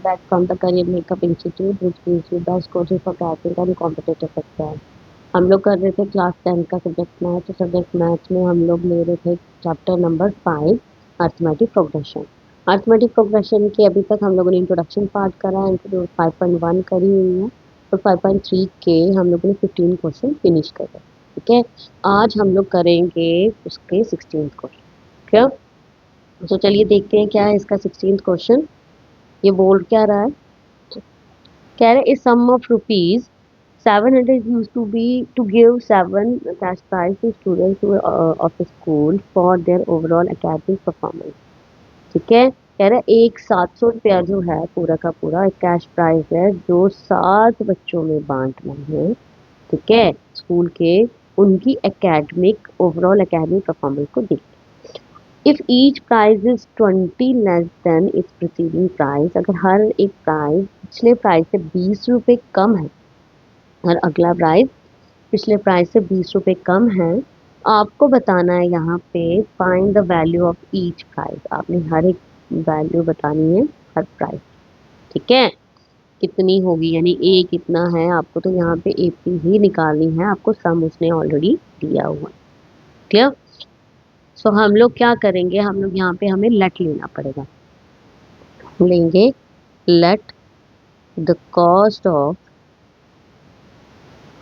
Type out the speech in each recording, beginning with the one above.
back from the Career Makeup Institute, which gives you best courses for cracking and competitive exam. हम लोग कर रहे थे class 10 का सब्जेक्ट मैथ। तो सब्जेक्ट मैथ में हम लोग ले रहे थे chapter number 5 arithmetic progression. Arithmetic progression के अभी तक हम लोगों ने इंट्रोडक्शन पार्ट करा है, इंट्रोड्यूस 5.1 करी हुई है और 5.3 के हम लोगों ने 15 क्वेश्चन फिनिश करे। ठीक है, आज हम लोग करेंगे उसके 16 क्वेश्चन। क्या तो चलिए देखते हैं क्या है इसका 16th क्वेश्चन। ये बोल क्या रहा है, कह रहे इस सम of rupees 700 used to be to give 7 cash prize to students who, of the school for their overall academic performance। ठीक है, कह रहा है एक 700 रुपया जो है पूरा का पूरा एक कैश प्राइज है जो 7 बच्चों में बांटना है। ठीक है, स्कूल के उनकी एकेडमिक ओवरऑल एकेडमिक परफॉर्मेंस को देख। If each prize is 20 less than its preceding price, अगर हर एक प्राइज पिछले प्राइस से 20 रुपये कम है और अगला प्राइस पिछले प्राइस से 20 रुपये कम है, आपको बताना है यहाँ पे find the value of each price. आपने हर एक वैल्यू बतानी है हर प्राइस। ठीक है, कितनी होगी यानी ए कितना है, आपको तो यहाँ पे ए पी ही निकालनी है, आपको सम उसने ऑलरेडी दिया हुआ। क्लियर? सो हम लोग क्या करेंगे, हम लोग यहाँ पे हमें लेट लेना पड़ेगा। लेंगे let the cost of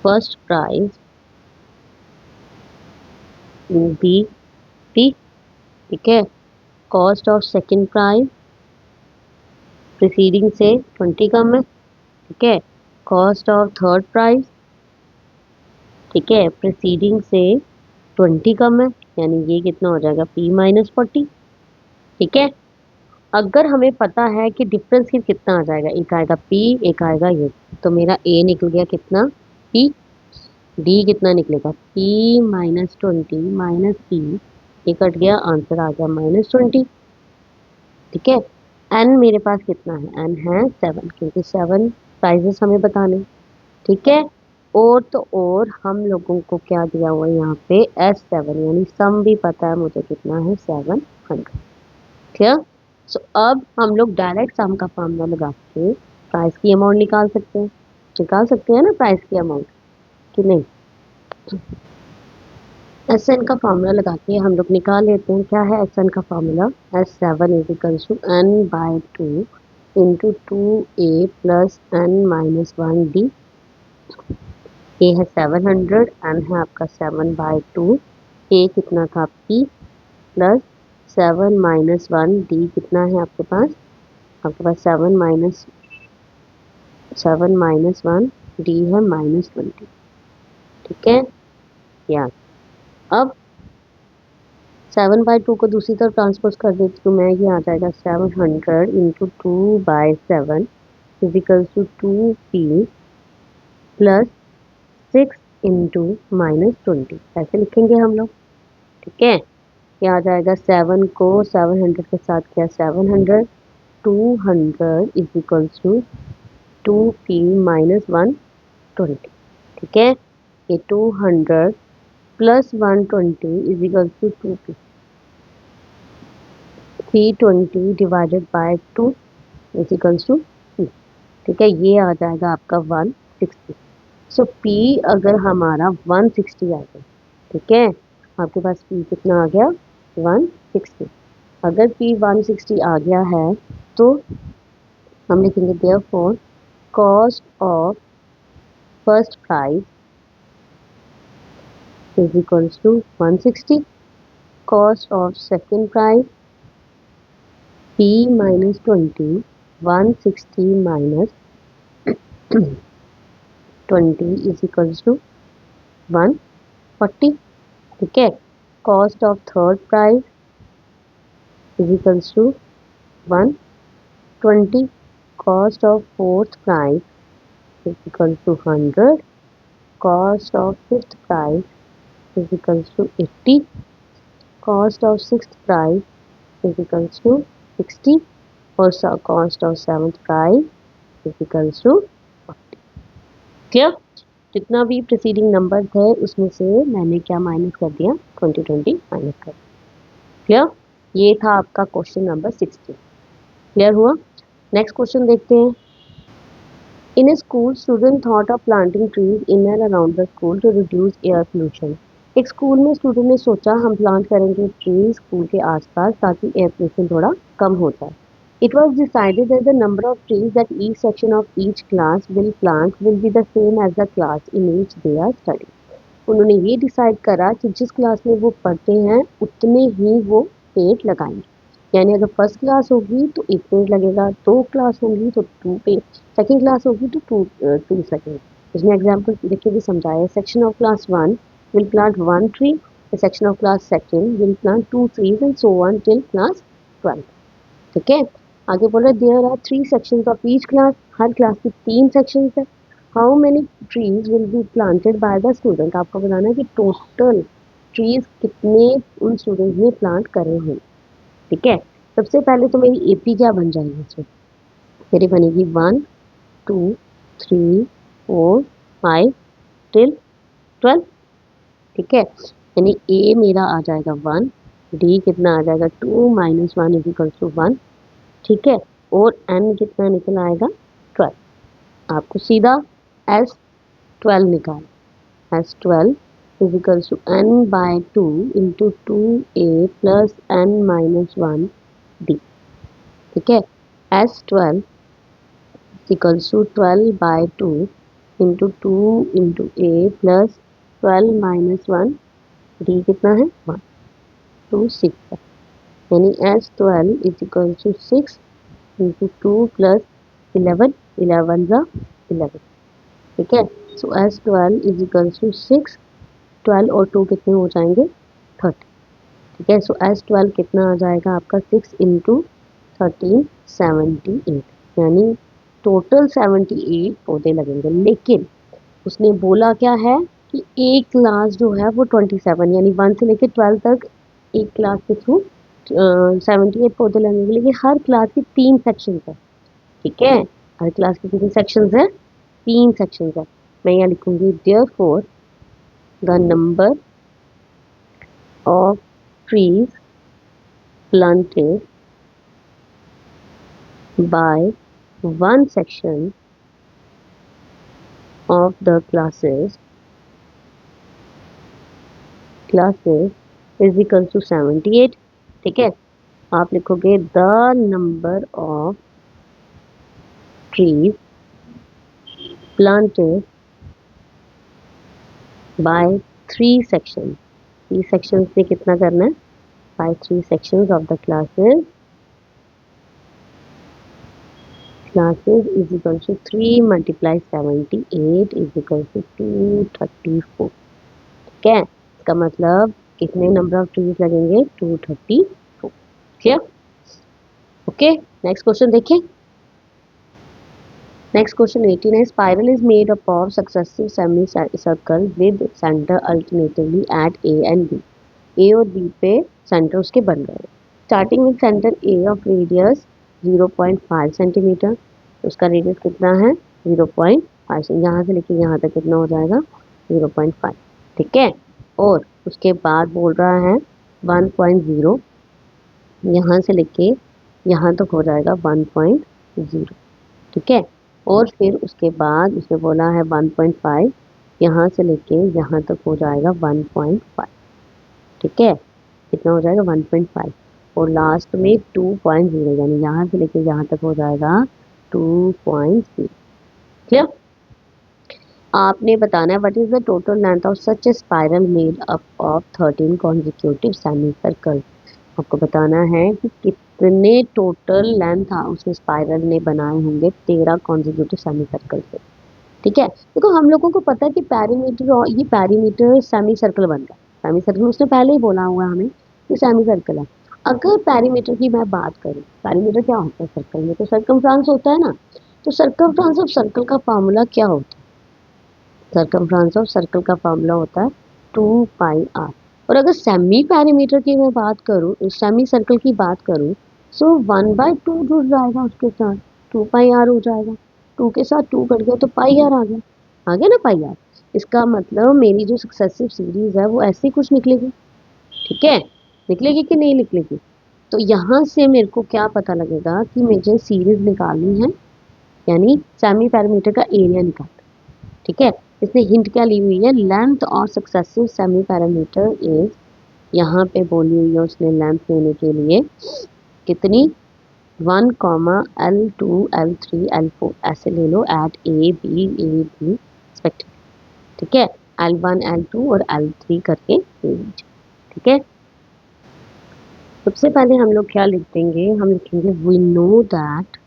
first prize be T. ठीक है, cost of second prize preceding से 20 कम है। ठीक है, कॉस्ट ऑफ थर्ड प्राइज, ठीक है, प्रीसीडिंग से 20 कम है, यानी ये कितना हो जाएगा p माइनस 40। ठीक है, अगर हमें पता है कि डिफरेंस फिर कितना आ जाएगा, एक आएगा p एक आएगा ये, तो मेरा a निकल गया कितना p, d कितना निकलेगा p माइनस 20 माइनस p, ये कट गया, आंसर आ गया माइनस 20। ठीक है, n मेरे पास कितना है, n है 7, क्योंकि 7 प्राइजेस हमें बताने। ठीक है, और तो और हम लोगों को क्या दिया हुआ है यहाँ पे S7, यानी सम भी पता है मुझे कितना है 700। ठीक, सो अब हम लोग डायरेक्ट सम का फॉर्मूला लगा के प्राइस की अमाउंट निकाल सकते हैं ना प्राइस की अमाउंट कि नहीं। SN का फॉर्मूला लगा के हम लोग निकाल लेते हैं। क्या है SN का formula, S7 is equals to n/2 into 2a plus n minus 1d। A है 700, एन है आपका 7/2, ए कितना था p प्लस 7 माइनस 1 डी कितना है आपके पास 7 माइनस 1 डी है माइनस 20। ठीक है, या अब 7/2 को दूसरी तरफ ट्रांसपोज कर देती हूँ मैं, ये आ जाएगा 700 into 2/7 is equals to 2p plus 6 into minus 20, ऐसे लिखेंगे हम लोग। ठीक है, ये आ जाएगा 7 को 700 के साथ किया 700, 200 is equals to 2p minus 120। ठीक है, ये 200 plus 120 is equals to 2p, 320 divided by 2 is equals to p। ठीक है, ये आ जाएगा आपका 160। सो p अगर हमारा 160 आ गया, ठीक है, आपके पास p कितना आ गया 160। अगर p 160 आ गया है तो हम लिखेंगे therefore cost of first prize is equals to 160, cost of second prize p minus 20, 160 minus 20 is equals to 140। ठीक है, cost of third prize is equals to 120, cost of fourth prize is equal to 100, cost of fifth prize is equal to 80, cost of sixth prize is equal to 60 और cost of seventh prize is equal to 40। Clear? जितना भी preceding number थे उसमें से मैंने क्या minus कर दिया 20 माइनस कर दिया। क्लियर? ये था आपका क्वेश्चन नंबर 16। क्लियर हुआ? नेक्स्ट क्वेश्चन देखते हैं। In a school student thought of planting trees in and around the school to reduce air pollution. एक स्कूल में स्टूडेंट ने सोचा हम प्लांट करेंगे ट्री स्कूल के आसपास ताकि एयर पोल्यूशन थोड़ा कम हो जाए। It was decided that the number of trees that each section of each class will plant will be the same as the class in which they are studying. उन्होंने ये decide करा कि जिस class में वो पढ़ते हैं उतने ही वो पेड़ लगाएंगे। यानी अगर फर्स्ट क्लास होगी तो एक पेड़ लगेगा, दो क्लास होंगी तो टू पेड़, सेकेंड क्लास होगी तो टू ट्रीज लगेंगे। इसमें एग्जाम्पल देखिए भी समझाया। Section of class 1 will plant one tree, the section of class 2 will plant 2 trees and so on till class 12। ठीक है, आगे बोल रहे there are 3 sections of each class, हर क्लास की 3 सेक्शंस है। How many trees will be planted by the student, आपको बताना है कि टोटल ट्रीज कितने उन स्टूडेंट्स ने प्लांट करे हैं। ठीक है, सबसे पहले तो मेरी एपी क्या बन जाएगी इसमें, मेरी बनेगी 1 2 3 4 5 टिल 12। ठीक है, यानी ए मेरा आ जाएगा 1, डी कितना आ जाएगा 2 माइनस 1 इज इक्वल टू 1। ठीक है, और n कितना निकल आएगा 12। आपको सीधा S12 निकाल, S12 is equals to n by 2 into 2a plus n minus 1 d। ठीक है, S12 equals to 12 by 2 into 2 into a plus 12 minus 1 d कितना है 1 2 6 है। यानी S12 is equals to 6 into 2 plus 11 11 जा 11। ठीक है, सो S12 इज इक्वल्स टू 6, 12 और 2 कितने हो जाएंगे 30। ठीक है, सो S12 कितना आ जाएगा आपका 6 इंटू 13 78, यानी टोटल 78 पौधे लगेंगे। लेकिन उसने बोला क्या है कि एक क्लास जो है वो 27 यानी 1 से लेकर 12 तक एक क्लास के थ्रू 78 पौधे लगेंगे, लेकिन हर क्लास की 3 सेक्शन है। ठीक है, हर क्लास की कितने सेक्शंस है 3 सेक्शंस है। मैं यहाँ लिखूंगी therefore the number of trees planted by one section of the classes is equal to 78। ठीक है, आप लिखोगे the number of trees planted by 3 section, 3 sections में कितना करना है by 3 sections of the classes is equal to 3 multiply 78 is equal to 234। ठीक है, इसका मतलब कितने नंबर ऑफ ट्रीज लगेंगे 234। क्लियर? ओके, नेक्स्ट क्वेश्चन देखिए। नेक्स्ट क्वेश्चन 18 है spiral is made up of successive semi circle with centre alternatively at A and B. A और B पे सेंटर उसके बन गए। Starting with centre A of radius 0.5 centimetre, तो उसका radius कितना है 0.5, यहाँ से लेके यहाँ तक कितना हो जाएगा 0.5। ठीक है, और उसके बाद बोल रहा है 1.0, यहाँ से लेके यहाँ तक हो जाएगा 1.0। ठीक है, और फिर उसके बाद उसने बोला है 1.5, यहाँ से लेके यहाँ तक हो जाएगा 1.5। ठीक है, कितना हो जाएगा 1.5, और लास्ट में 2.0, यानी यहाँ से लेके यहाँ तक हो जाएगा 2.0। क्लियर? आपने बताना है what is the total length of such A spiral made up of 13 consecutive semi circle. आपको बताना है कि कितने टोटल लेंथ उसने स्पाइरल ने बनाए होंगे 13 कॉन्जिक्यूटिव सेमी सर्कल से। ठीक है, देखो हम लोगों को पता है कि पैरीमीटर, और ये पैरीमीटर सेमी सर्कल बनता है। सेमी सर्कल उसने पहले ही बोला हुआ हमें कि सेमी सर्कल है। अगर पैरीमीटर की मैं बात करूँ, पैरीमीटर क्या होता है सर्कल में, तो सर्कमफ्रेंस होता है ना। तो सर्कमफ्रेंस ऑफ सर्कल का फार्मूला क्या होता है, सर्कमफ्रेंस ऑफ सर्कल का फार्मूला होता है 2πr। और अगर सेमी पैरीमीटर की मैं बात करूँ, सेमी सर्कल की बात करूँ, सो 1/2 जुड़ जाएगा उसके साथ, 2πr हो जाएगा। 2 के साथ 2 कट गया तो πr आ गया ना πr। इसका मतलब मेरी जो सक्सेसिव सीरीज है वो ऐसे ही कुछ निकलेगी। ठीक है, निकलेगी कि नहीं निकलेगी? तो यहाँ से मेरे को क्या पता लगेगा कि मुझे सीरीज निकालनी है, यानी सेमी पैरामीटर का एरिया निकालना। ठीक है, इसने हिंट क्या ली हुई है, लेंथ और सक्सेसिव सेमी पैरामीटर इज, यहाँ पे बोली हुई है उसने लेंथ लेने के लिए कितनी, 1, L2 L3 L4 ऐसे ले लो एट ए बी एक्सपेक्ट। ठीक है, L1 L2 और L3 करके ले लीजिए। ठीक है, सबसे पहले हम लोग क्या लिख देंगे, हम लिखेंगे वी नो दैट,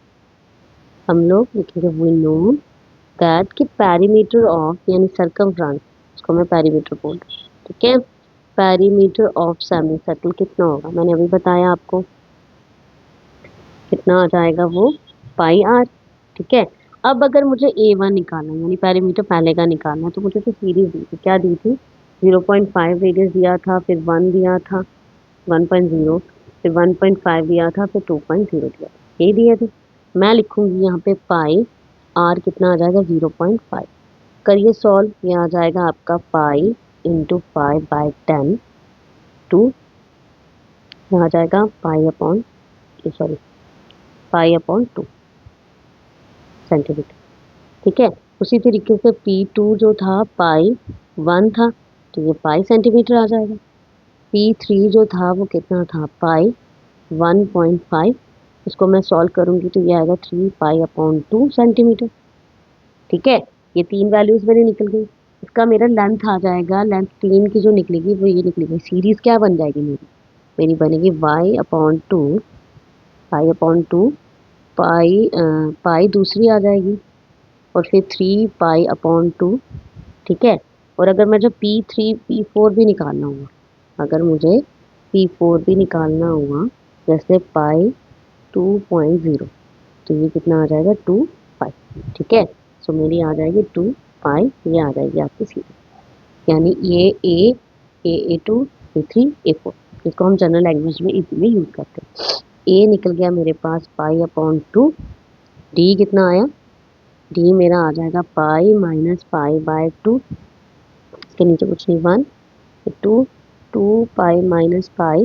हम लोग लिखेंगे वी नो दैट कि पैरीमीटर ऑफ यानी सर्कमफ्रेंस, उसको मैं पैरीमीटर बोल रही हूँ। ठीक है, पैरीमीटर ऑफ सेमी सर्कल कितना होगा, मैंने अभी बताया आपको कितना आ जाएगा वो पाई आर। ठीक है, अब अगर मुझे A1 निकालना है यानी पैरीमीटर पहले का निकालना है, तो मुझे तो सीरीज दी थी, क्या दी थी, 0.5 रेडियस दिया था, फिर 1 दिया था 1.0, फिर 1.5 दिया था, फिर 2.0 दिया था, ये दिए थे। मैं लिखूंगी यहाँ पे पाई आर कितना आ जाएगा 0.5, करिए सॉल्व, ये आ जाएगा आपका पाई इंटू 5/10 टू, यहाँ आ जाएगा पाई अपॉन सॉरी पाई अपॉन 2 सेंटीमीटर। ठीक है, उसी तरीके से P2 जो था पाई 1 था, तो ये पाई सेंटीमीटर आ जाएगा। P3 जो था वो कितना था, पाई 1.5, इसको मैं सॉल्व करूंगी तो ये आएगा 3 पाई अपॉन 2 सेंटीमीटर। ठीक है, ये तीन वैल्यूज मेरी निकल गई। इसका मेरा लेंथ आ जाएगा, लेंथ 3 की जो निकलेगी वो ये निकलेगी, सीरीज क्या बन जाएगी मेरी, मेरी बनेगी y अपॉन 2 पाई अपॉन 2 पाई पाई दूसरी आ जाएगी और फिर 3 पाई अपॉन 2। ठीक है, और अगर मैं जो P3 P4 भी निकालना हुआ, अगर मुझे P4 भी निकालना हुआ जैसे पाई 2.0, तो ये कितना आ जाएगा 2 पाई। ठीक है, सो मेरी आ जाएगी 2 पाई, ये आ जाएगी आपकी सीरीज, यानी ये A2 A3 A4, इसको हम जनरल लैंग्वेज में इजीली यूज करते हैं। ए निकल गया मेरे पास पाई अपॉन 2, डी कितना आया, डी मेरा आ जाएगा पाई माइनस पाई बाय 2, इसके नीचे कुछ नहीं, 1 2 पाई माइनस पाई,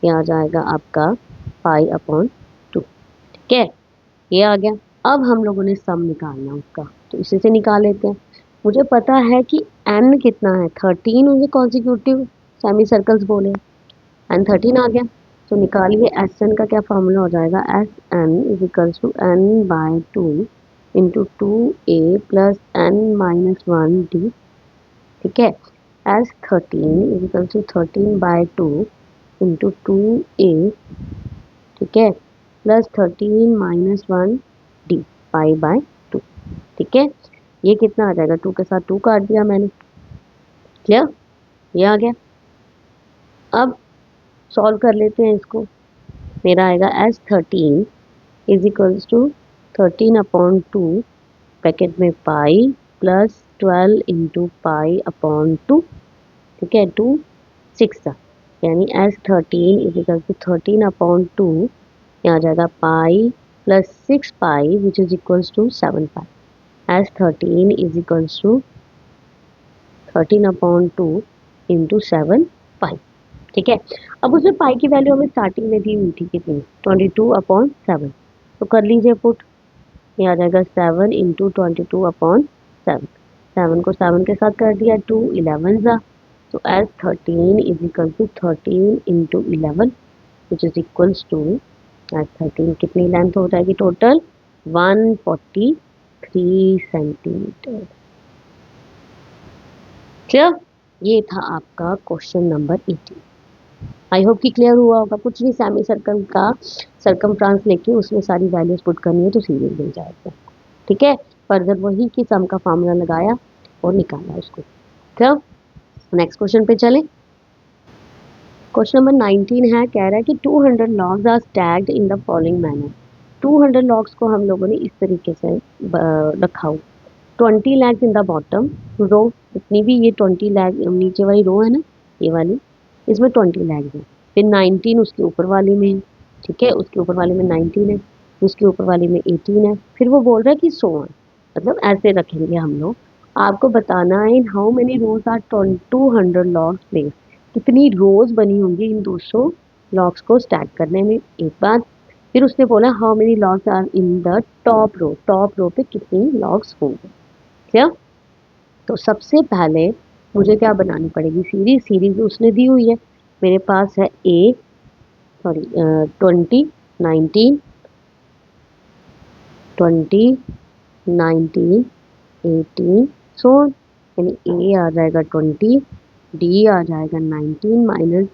ये आ जाएगा आपका पाई अपॉन 2। ठीक है, ये आ गया। अब हम लोगों ने सम निकालना उसका, तो इसी से निकाल लेते हैं। मुझे पता है कि n कितना है, 13 मुझे कॉन्सिक्यूटिव सेमी सर्कल्स बोले, n 13 आ गया। तो निकालिए एस एन का क्या फॉर्मूला हो जाएगा, S n is equals to n by 2 into 2a plus n minus 1d। ठीक है, S 13 is equal to 13 by 2 into 2a, ठीक है, plus 13 minus 1d pi by 2। ठीक है, ये कितना आ जाएगा, 2 के साथ 2 काट दिया मैंने, क्लियर, ये आ गया। अब सॉल्व कर लेते हैं इसको, मेरा आएगा S 13 is equals to 13 upon 2 bracket में pi plus 12 into pi upon 2। ठीक है, 2 6 था, यानी S 13 is equal to 13 upon 2, यहाँ आ जाएगा pi plus 6 pi which is equals to 7 pi. S 13 is equals to 13 upon 2 into 7 pi. ठीक है, अब उसमें पाई की वैल्यू हमें स्टार्टिंग में दी हुई थी कितनी, 22/7, तो कर लीजिए पुट, ये आ जाएगा 7 इंटू 22/7, 7 को 7 के साथ कर दिया, 2 11 ज़ा, तो S 13 is equal to 13 into 11 which is equals to S 13 कितनी लेंथ हो जाएगी टोटल, 143 सेंटीमीटर। क्लियर, ये था आपका क्वेश्चन नंबर 18। आई होप कि क्लियर हुआ होगा। कुछ नहीं, सेमी सर्कल का सर्कमफ्रेंस लेके उसमें सारी वैल्यूज पुट करनी है तो सीरीज मिल जाएगा। ठीक है, फर्दर वही कि सम का फार्मूला लगाया और निकाला उसको। क्लियर, नेक्स्ट क्वेश्चन पे चले। क्वेश्चन नंबर 19 है, कह रहा है कि 200 logs are stacked in the following manner. 200 logs को हम लोगों ने इस तरीके से रखा हो, 20 logs in the bottom row, जितनी भी ये 20 लैग नीचे वाली रो है ना, ये वाली, इसमें 20 लैग्स है, फिर 19 उसके ऊपर वाली में है। ठीक है, उसके ऊपर वाले में 19 है, उसके ऊपर वाले में 18 है, फिर वो बोल रहा है कि सो ऑन, मतलब ऐसे रखेंगे हम लोग। आपको बताना है in how many rows are 200 logs place, कितनी रोज बनी होंगी इन 200 लॉग्स को स्टैक करने में एक बात। फिर उसने बोला how many logs are in the top row पे कितनी लॉग्स होंगे। क्या? तो सबसे पहले मुझे क्या बनानी पड़ेगी, सीरीज उसने दी हुई है। मेरे पास है ए सॉरी 20 19 20 19 18 सो यानी ए आ जाएगा 20, डी आ जाएगा 19 माइनस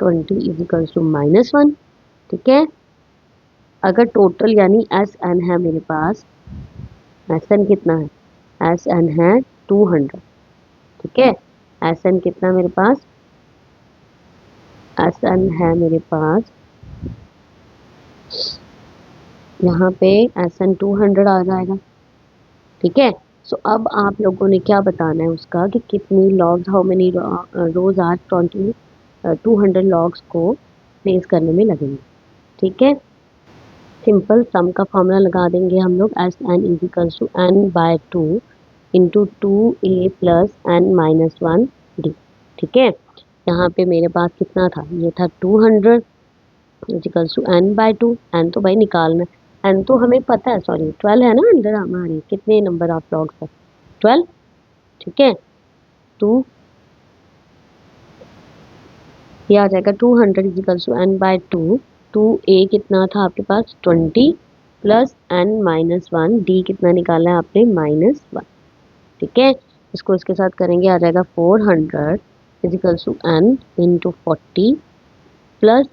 20 इज इक्वल्स टू -1। ठीक है। अगर टोटल यानी एस एन है मेरे पास, एस एन कितना है, एस एन है 200। ठीक है। एस एन कितना मेरे पास, एस एन है मेरे पास यहाँ पे एस एन 200 आ जाएगा। ठीक है। सो अब आप लोगों ने क्या बताना है उसका कि कितनी logs, how many rows are 200 logs को प्लेस करने में लगेंगे। ठीक है। सिंपल सम का फॉर्मूला लगा देंगे हम लोग, S n is equals to n by 2 into 2a plus n minus 1 d. ठीक है। यहाँ पे मेरे पास कितना था, ये था 200 equals to n by 2। N तो भाई निकालना है, एन तो हमें पता है, सॉरी 12 है ना अंदर हमारे, कितने नंबर ऑफ लॉग्स है 12। ठीक है। 2 ये आ जाएगा 200 equals to n by 2। 2a कितना था आपके पास 20 प्लस एन माइनस 1, डी कितना निकाला है आपने -1। ठीक है। इसको इसके साथ करेंगे आ जाएगा 400 equals to n into 40 plus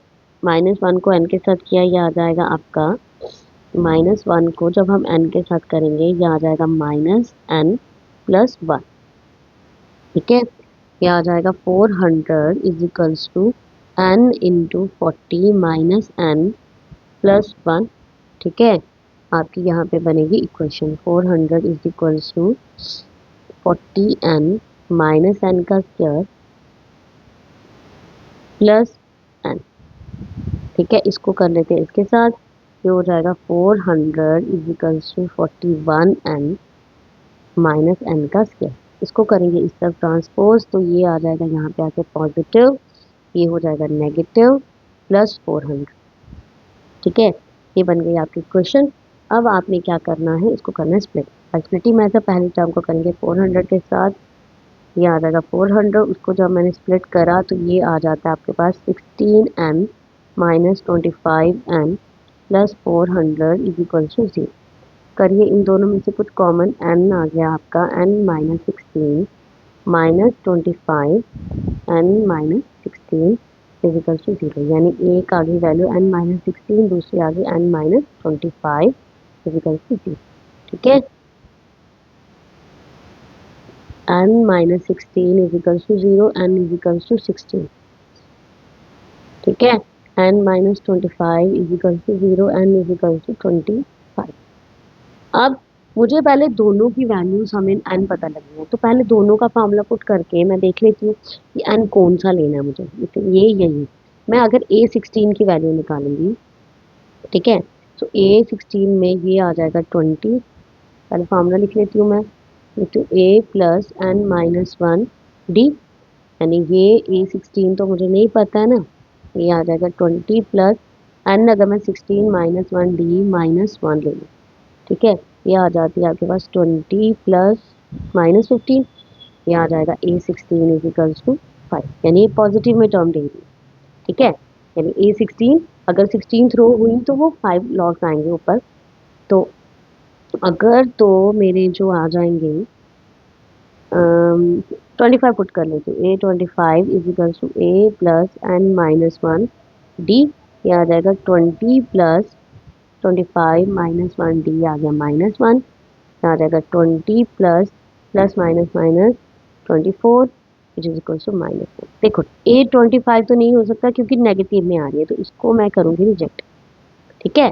-1 को n के साथ किया, ये आ जाएगा आपका -1 को जब हम n के साथ करेंगे ये आ जाएगा -n प्लस 1। ठीक है। ये आ जाएगा 400 is equals to n into 40 minus n plus 1। ठीक है। आपकी यहाँ पे बनेगी equation 400 is equals to 40n minus n का स्क्वायर प्लस n। ठीक है। इसको कर लेते हैं इसके साथ, ये हो जाएगा 400 is equals to 41n minus n का स्क्वायर। इसको करेंगे इस तरफ ट्रांसपोज, तो ये आ जाएगा यहाँ पे आके पॉजिटिव, ये हो जाएगा नेगेटिव प्लस 400। ठीक है। ये बन गई आपकी इक्वेशन। अब आपने क्या करना है, इसको करना है स्प्लिट। स्प्लिटिंग में से पहली टर्म को करेंगे 400 के साथ, ये आ जाएगा 400, उसको जब मैंने स्प्लिट करा तो ये आ जाता है आपके पास 16n minus 25n plus 400 is equal to 0। करिए इन दोनों में से कुछ कॉमन, n आ गया आपका n minus 16 minus 25 n minus 16 is equal to 0, यानी एक आ गई वैल्यू n माइनस 16, दूसरी आ गई n minus 25 is equal to 0। ठीक है। n minus 16 is equals to 0, n is equals to 16। ठीक है। n minus 25 is equals to 0, n is equals to 25। अब मुझे पहले दोनों की वैल्यूज हमें n पता लगनी है, तो पहले दोनों का फार्मूला पुट करके मैं देख लेती हूँ कि n कौन सा लेना है मुझे। ये यही मैं अगर a16 की वैल्यू निकालूंगी, ठीक है, तो a16 में ये आ जाएगा 20। पहले फार्मूला लिख लेती हूँ मैं, तो a plus n minus 1 d, यानी ये a16 तो मुझे नहीं पता है ना, ये आ जाएगा 20 प्लस एन, अगर मैं 16 माइनस 1 डी माइनस 1 ले लूँ, ठीक है, ये आ जाती है आपके पास 20 प्लस -15, ये आ जाएगा a16 इज इक्वल्स टू 5, यानी पॉजिटिव में टर्म दे रही है। ठीक है। यानी a16 अगर 16 थ्रो हुई तो वो 5 लॉग्स आएंगे ऊपर, तो अगर तो मेरे जो आ जाएंगे 25 पुट कर लेते हैं, a25 is equals to a plus n minus 1 d, ये आ जाएगा 20 प्लस 25 माइनस 1 डी आ गया -1, आ जाएगा 20 plus plus minus minus 24 which is equals to -4। देखो a25 तो नहीं हो सकता क्योंकि नेगेटिव में आ रही है, तो इसको मैं करूँगी रिजेक्ट। ठीक है।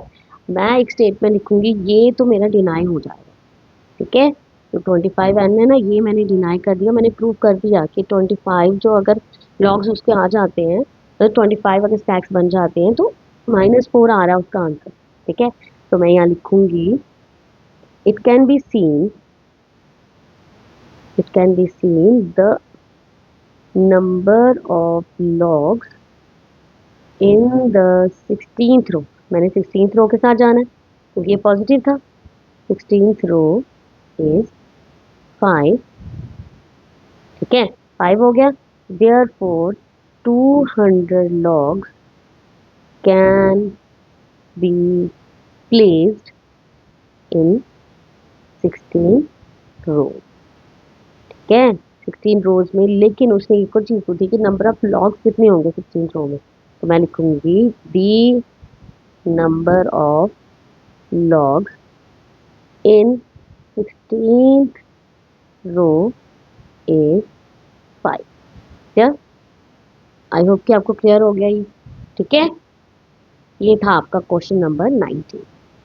मैं एक स्टेटमेंट लिखूंगी, ये तो मेरा डिनाई हो जाएगा। ठीक है। तो 25 एन है ना, ये मैंने डिनाई कर दिया, मैंने प्रूव कर दिया कि 25 जो अगर लॉग्स उसके आ जाते हैं, तो 25 अगर स्टैक्स बन जाते हैं तो -4 आ रहा है उसका आंसर। ठीक है। तो मैं यहाँ लिखूंगी it can be seen the number of logs in the 16th रो, मैंने 16th रो के साथ जाना है क्योंकि ये पॉजिटिव था। 16th रो इज 5, ठीक है 5 हो गया। Therefore 200 logs can be placed in 16 रो, ठीक है 16 रोज में। लेकिन उसने एक और चीज पूछी कि नंबर ऑफ लॉग्स कितने होंगे 16 रो में, तो मैं लिखूंगी the number of logs in 16th row is 5। क्या, आई होप कि आपको क्लियर हो गया ये, ठीक है। ये था आपका क्वेश्चन नंबर 19।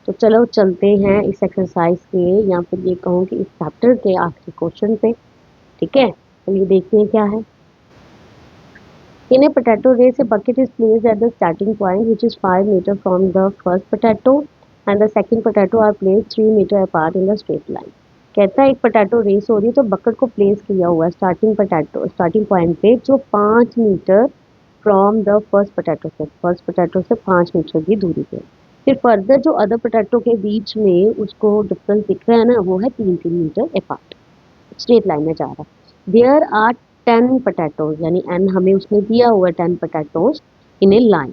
तो चलो चलते हैं इस एक्सरसाइज के या फिर ये कहूँ कि इस चैप्टर के आखिरी क्वेश्चन पे, ठीक है। चलिए देखते हैं क्या है। In a potato race, a bucket is placed at the starting point, which is 5 meters from the first potato, and the second potato are placed 3 meters apart in the straight line. कहता है एक potato race हो रही है तो bucket को place किया हुआ है स्टार्टिंग पॉइंट पे जो 5 metre from the first potato से 5 मीटर की दूरी पे। फिर फर्दर जो अदर पोटैटो के बीच में उसको डिफरेंस दिख रहा है ना, वो है 3-3 मीटर अपार्ट, स्ट्रेट लाइन में जा रहा है। देयर आर 10 पोटैटोज, यानी एन हमें उसने दिया हुआ है 10 पोटैटोज इन ए लाइन,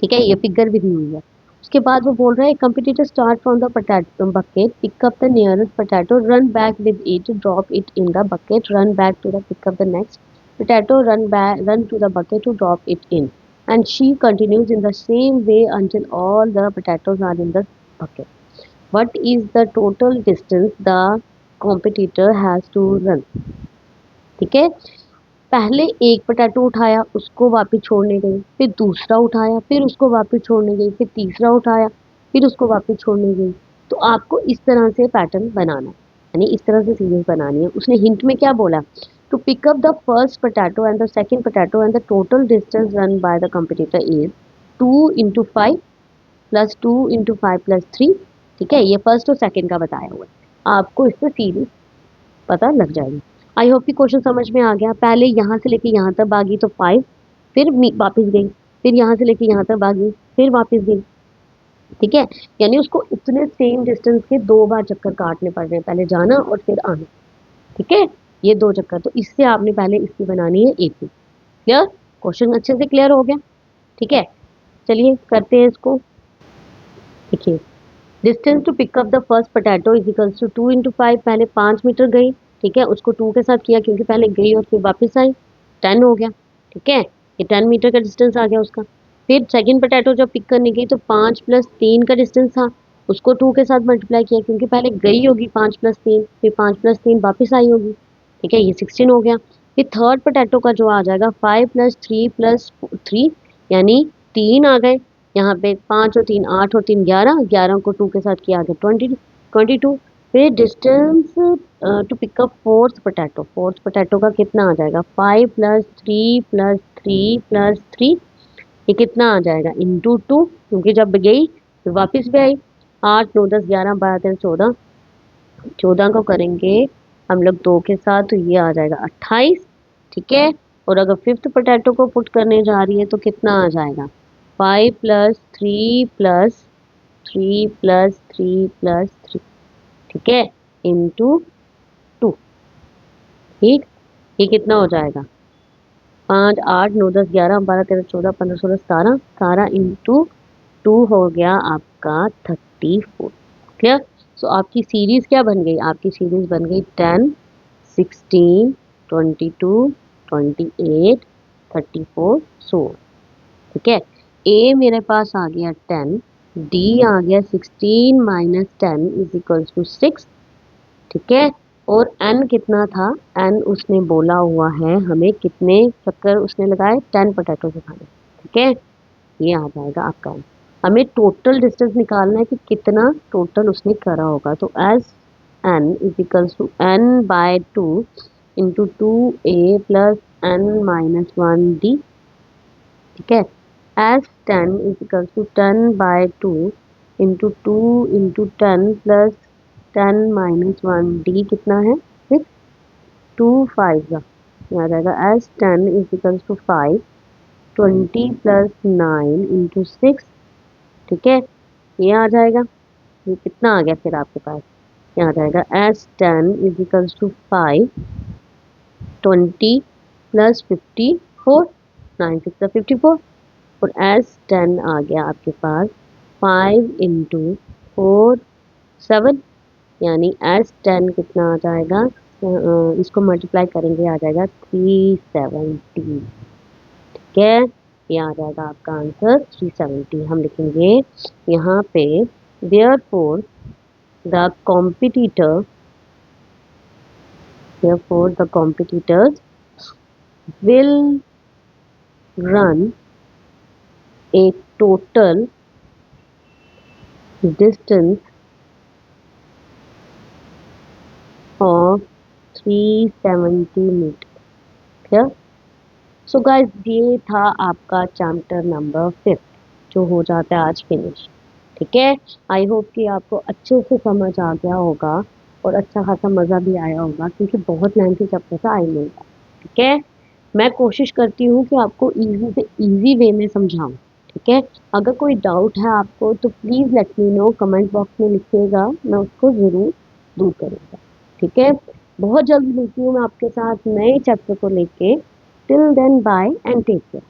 ठीक है, ये फिगर भी दी हुई है। उसके बाद वो बोल रहा है competitor start from the potato bucket, pick up the nearest potato, run back with it, drop it in the bucket, run back to the pick up the next potato, run to the bucket to drop it in, and she continues in the same way until all the potatoes are in the bucket. What is the total distance the competitor has to run? ठीक है, पहले एक potato उठाया उसको वापस छोड़ने गई, फिर दूसरा उठाया फिर उसको वापस छोड़ने गई, फिर तीसरा उठाया फिर उसको वापस छोड़ने गई। तो आपको इस तरह से पैटर्न बनाना है, यानी इस तरह से सीरीज बनानी है। उसने हिंट में क्या बोला, to pick up the first potato and the second potato and the total distance run by the competitor is 2 × 5 + 2 × 5 + 3, ठीक है, ये फर्स्ट और सेकंड का बताया हुआ है। आपको इससे सीरीज पता लग जाएगी। आई होप कि क्वेश्चन समझ में आ गया। पहले यहाँ से लेके यहाँ तक भागी तो 5, फिर वापस गई, फिर यहाँ से लेके यहाँ तक भागी, फिर वापस गई, ठीक है। यानी उसको उतने सेम डिस्टेंस के 2 बार चक्कर काटने पड़ रहे हैं, पहले जाना और फिर आना, ठीक है, ये 2 चक्कर। तो इससे आपने पहले इसकी बनानी है AP। क्लियर, क्वेश्चन अच्छे से क्लियर हो गया, ठीक है। चलिए करते हैं इसको। देखिए, distance to pick up the first potato is equals to 2 × 5, पहले 5 मीटर गई, ठीक है, उसको 2 के साथ किया क्योंकि पहले गई और फिर वापस आई, 10 हो गया, ठीक है, ये 10 मीटर का डिस्टेंस आ गया उसका। फिर सेकंड पोटैटो जब पिक करने गई तो 5 + 3 का डिस्टेंस था, उसको 2 के साथ मल्टीप्लाई किया क्योंकि पहले गई होगी 5 + 3, फिर 5 + 3 वापस आई होगी, ठीक है, ये 16 हो गया। फिर थर्ड पोटैटो का जो आ जाएगा 5 + 3 + 3, यानी 3 आ गए यहाँ पे, 5 और 3 8 और 3 11, 11 को 2 के साथ किया गया 22। फिर distance to pick up fourth potato का कितना आ जाएगा, 5 + 3 + 3 + 3, ये कितना आ जाएगा इंटू 2, क्योंकि जब गई फिर वापस भी आई। 8 9 10 11 12 13 14, 14 को करेंगे हम लोग 2 के साथ तो ये आ जाएगा 28, ठीक है। और अगर फिफ्थ पोटैटो को पुट करने जा रही है तो कितना आ जाएगा, 5 + 3 + 3 + 3 + 3, ठीक है, इंटू 2, ठीक, ये कितना हो जाएगा 5 8 9 10 11 12 13 14 15 16 17, 17 इंटू 2 हो गया आपका 34। क्लियर, सो आपकी सीरीज क्या बन गई, आपकी सीरीज बन गई 10 16 22 28 34 16, ठीक है। ए मेरे पास आ गया 10, डी आ गया 16 - 10 = 6, ठीक है। और एन कितना था, एन उसने बोला हुआ है हमें कितने चक्कर उसने लगाए, 10 पोटैटो से खाने, ठीक है, ये आ जाएगा आपका। हमें टोटल डिस्टेंस निकालना है कि कितना टोटल उसने करा होगा। तो as n = n/2 × 2a + n - 1d, ठीक है, एज 10 = 10/2 × 2 × 10 + 10 - 1d कितना है, फिर 2 5 आ जाएगा। एज 10 = 5 20 प्लस 9 इंटू 6, ठीक है, ये आ जाएगा। ये कितना आ गया फिर आपके पास, ये आ जाएगा S10 is equals to 5, 20 plus 54, 9 6 54, और S10 आ गया आपके पास 5 इंटू 4 7, यानी S10 कितना आ जाएगा, इसको मल्टीप्लाई करेंगे आ जाएगा 370, ठीक है, ये आ जाएगा आपका आंसर 370। हम लिखेंगे यहाँ पे therefore the competitor therefore the competitors will run a total distance of 370 metre, ठीक। सो गाइस ये था आपका चैप्टर नंबर 5 जो हो जाता है आज फिनिश, ठीक है। आई होप कि आपको अच्छे से समझ आ गया होगा और अच्छा खासा मज़ा भी आया होगा, क्योंकि बहुत लेंथी चैप्टर था, आई नो, ठीक है। मैं कोशिश करती हूँ कि आपको इजी से इजी वे में समझाऊँ, ठीक है। अगर कोई डाउट है आपको तो please let me know, comment box में लिखिएगा, मैं उसको ज़रूर दूर करूँगा, ठीक है। बहुत जल्द मिलती हूँ मैं आपके साथ नए चैप्टर को लेके। Till then bye and take care.